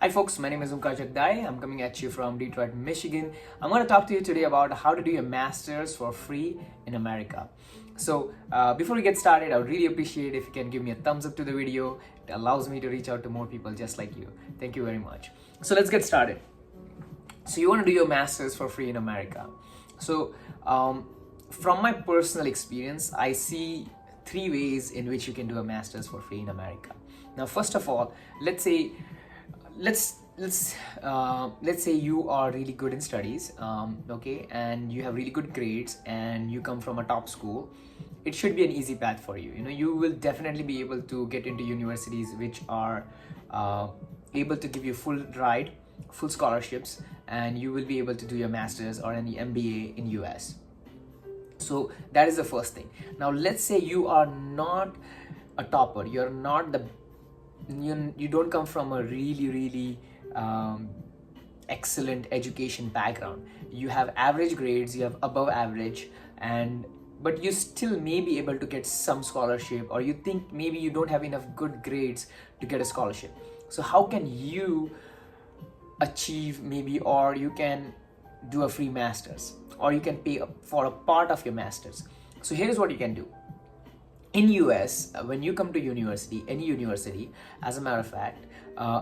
Hi folks, my name is Umkar Jagdai. I'm coming at you from Detroit, Michigan. I'm going to talk to you today about how to do your master's for free in America. So before we get started, I would really appreciate if you can give me a thumbs up to the video. It allows me to reach out to more people just like you. Thank you very much. So let's get started. So you want to do your master's for free in America. So from my personal experience, I see three ways in which you can do a master's for free in America. Now, first of all, let's say you are really good in studies, okay, and you have really good grades and you come from a top school. It should be an easy path for you. You will definitely be able to get into universities which are able to give you full ride, full scholarships, and you will be able to do your master's or any MBA in US. So that is the first thing. Now let's say you are not a topper, you're not the you don't come from a really excellent education background. You have average grades, you have above average, but you still may be able to get some scholarship, or you think maybe you don't have enough good grades to get a scholarship. So how can you achieve or you can do a free master's, or you can pay for a part of your master's? So here's what you can do. In US, when you come to university, any university, as a matter of fact,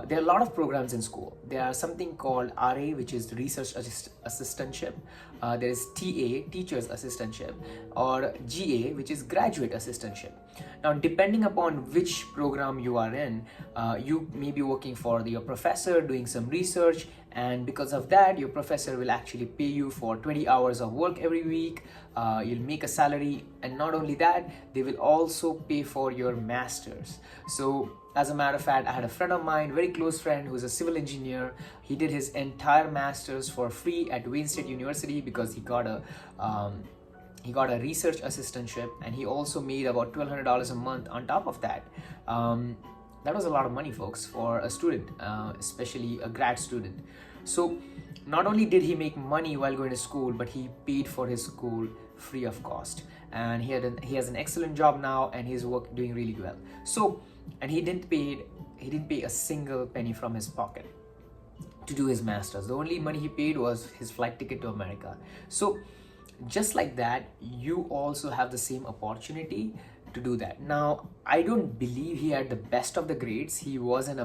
there are a lot of programs in school. There are something called RA, which is Research Assistantship. There is TA, Teacher's Assistantship, or GA, which is Graduate Assistantship. Now, depending upon which program you are in, you may be working for your professor, doing some research, and because of that, your professor will actually pay you for 20 hours of work every week. You'll make a salary, and not only that, they will also pay for your master's. So as a matter of fact, I had a friend of mine, very close friend, who's a civil engineer. He did his entire master's for free at Wayne State University because he got a research assistantship, and he also made about $1,200 a month on top of that. That was a lot of money, folks, for a student, especially a grad student. So not only did he make money while going to school, but he paid for his school free of cost, and he has an excellent job now, and he's doing really well. So, and he didn't pay a single penny from his pocket to do his master's. The only money he paid was his flight ticket to America. So just like that, you also have the same opportunity to do that. Now, I don't believe he had the best of the grades. He is an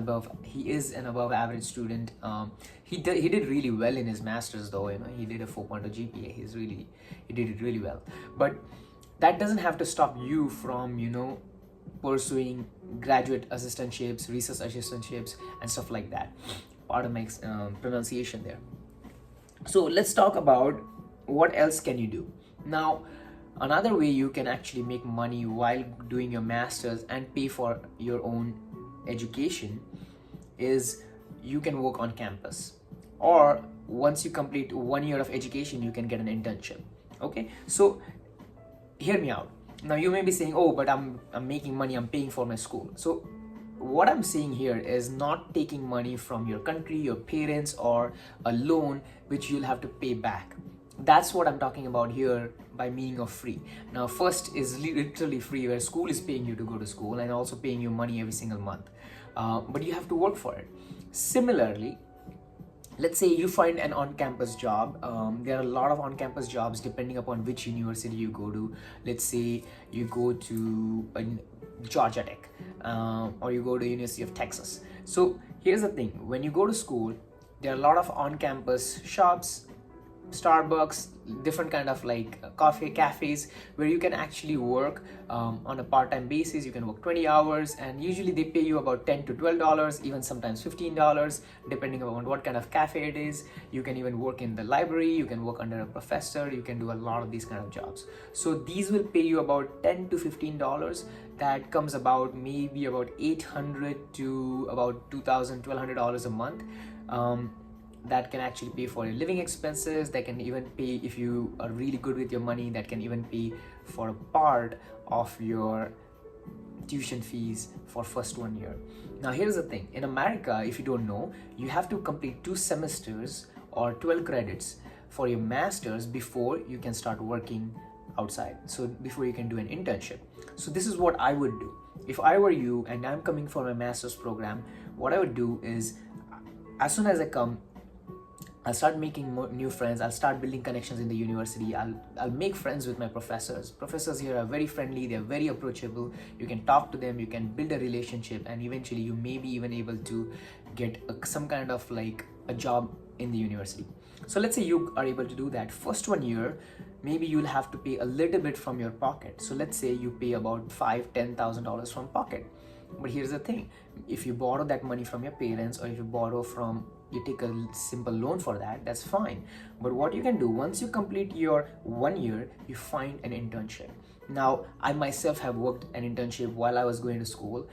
above average student. He did really well in his master's, though. He did a 4.0 GPA. He did it really well. But that doesn't have to stop you from pursuing graduate assistantships, research assistantships, and stuff like that. Part of my pronunciation there. So let's talk about what else can you do. Now, another way you can actually make money while doing your master's and pay for your own education is you can work on campus, or once you complete 1 year of education, you can get an internship. Okay, so hear me out. Now you may be saying, oh, but I'm making money, I'm paying for my school. So what I'm saying here is not taking money from your country, your parents, or a loan which you'll have to pay back. That's what I'm talking about here by meaning of free. Now, first is literally free, where school is paying you to go to school and also paying you money every single month, but you have to work for it. Similarly, let's say you find an on-campus job. There are a lot of on-campus jobs depending upon which university you go to. Let's say you go to Georgia Tech, or you go to University of Texas. So here's the thing: when you go to school, there are a lot of on-campus shops, Starbucks, different kind of cafes where you can actually work on a part-time basis. You can work 20 hours, and usually they pay you about $10 to $12, even sometimes $15, depending on what kind of cafe it is. You can even work in the library, you can work under a professor, you can do a lot of these kind of jobs. So these will pay you about $10 to $15. That comes about maybe about $800 to about $2,000, $1,200 a month. That can actually pay for your living expenses. That can even pay, if you are really good with your money, that can even pay for a part of your tuition fees for first 1 year. Now here's the thing: in America, if you don't know, you have to complete 2 semesters or 12 credits for your master's before you can start working outside. So before you can do an internship. So this is what I would do. If I were you and I'm coming for my master's program, what I would do is as soon as I come, I'll start making more new friends. I'll start building connections in the university. I'll make friends with my professors. Professors here are very friendly. They're very approachable. You can talk to them. You can build a relationship, and eventually you may be even able to get some kind of like a job in the university. So let's say you are able to do that. First 1 year, maybe you'll have to pay a little bit from your pocket. So let's say you pay about $5,000-$10,000 from pocket. But here's the thing: if you borrow that money from your parents, or if you take a simple loan for that, that's fine. But what you can do, once you complete your 1 year, you find an internship. Now, I myself have worked an internship while I was going to school,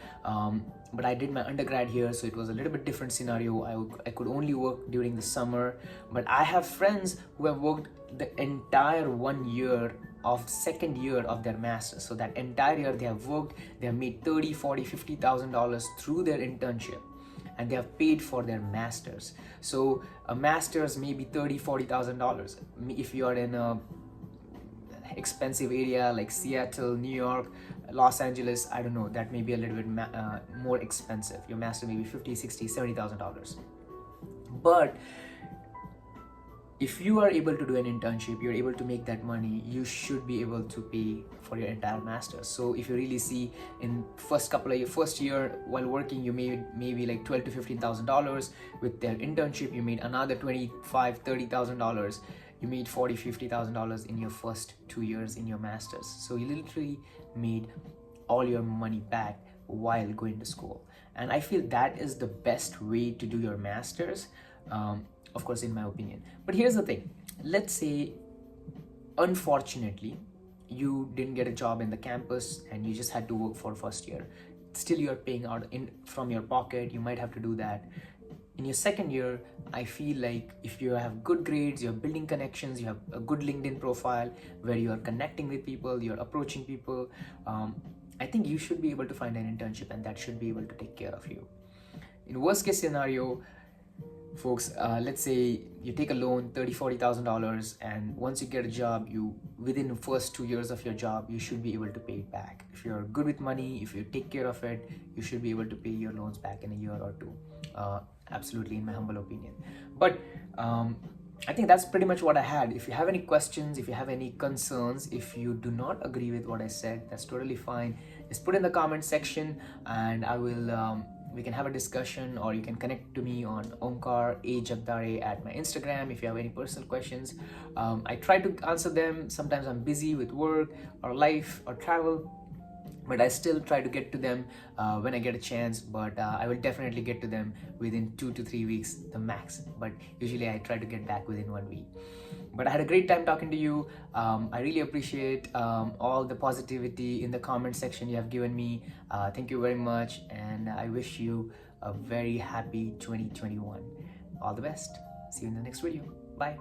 but I did my undergrad here, so it was a little bit different scenario. I could only work during the summer, but I have friends who have worked the entire 1 year of second year of their master's. So that entire year they have worked, they have made $30,000, $40,000, $50,000 through their internship, and they have paid for their masters. So a master's may be $30,000, $40,000. If you are in a expensive area like Seattle, New York, Los Angeles, I don't know, that may be a little bit more expensive. Your master may be $50,000, $60,000, $70,000. But if you are able to do an internship, you're able to make that money, you should be able to pay for your entire master's. So if you really see, in first year while working, you made maybe like $12,000 to $15,000. With their internship, you made another $25,000, $30,000. You made $40,000, $50,000 in your first 2 years in your master's. So you literally made all your money back while going to school. And I feel that is the best way to do your master's. Of course, in my opinion. But here's the thing: let's say, unfortunately, you didn't get a job in the campus and you just had to work for first year. Still, you're paying out from your pocket. You might have to do that. In your second year, I feel like if you have good grades, you're building connections, you have a good LinkedIn profile where you are connecting with people, you're approaching people, I think you should be able to find an internship, and that should be able to take care of you. In worst case scenario, folks, let's say you take a loan, $30,000, $40,000, and once you get a job, within the first 2 years of your job, you should be able to pay it back. If you're good with money, if you take care of it, you should be able to pay your loans back in a year or two. Absolutely, in my humble opinion. But I think that's pretty much what I had. If you have any questions, if you have any concerns, if you do not agree with what I said, that's totally fine. Just put in the comment section, and I will we can have a discussion, or you can connect to me on Omkar A. Jagdare at my Instagram if you have any personal questions. I try to answer them. Sometimes I'm busy with work or life or travel, but I still try to get to them when I get a chance. But I will definitely get to them within 2 to 3 weeks, the max. But usually I try to get back within 1 week. But I had a great time talking to you. I really appreciate all the positivity in the comment section you have given me. Thank you very much, and I wish you a very happy 2021. All the best. See you in the next video. Bye.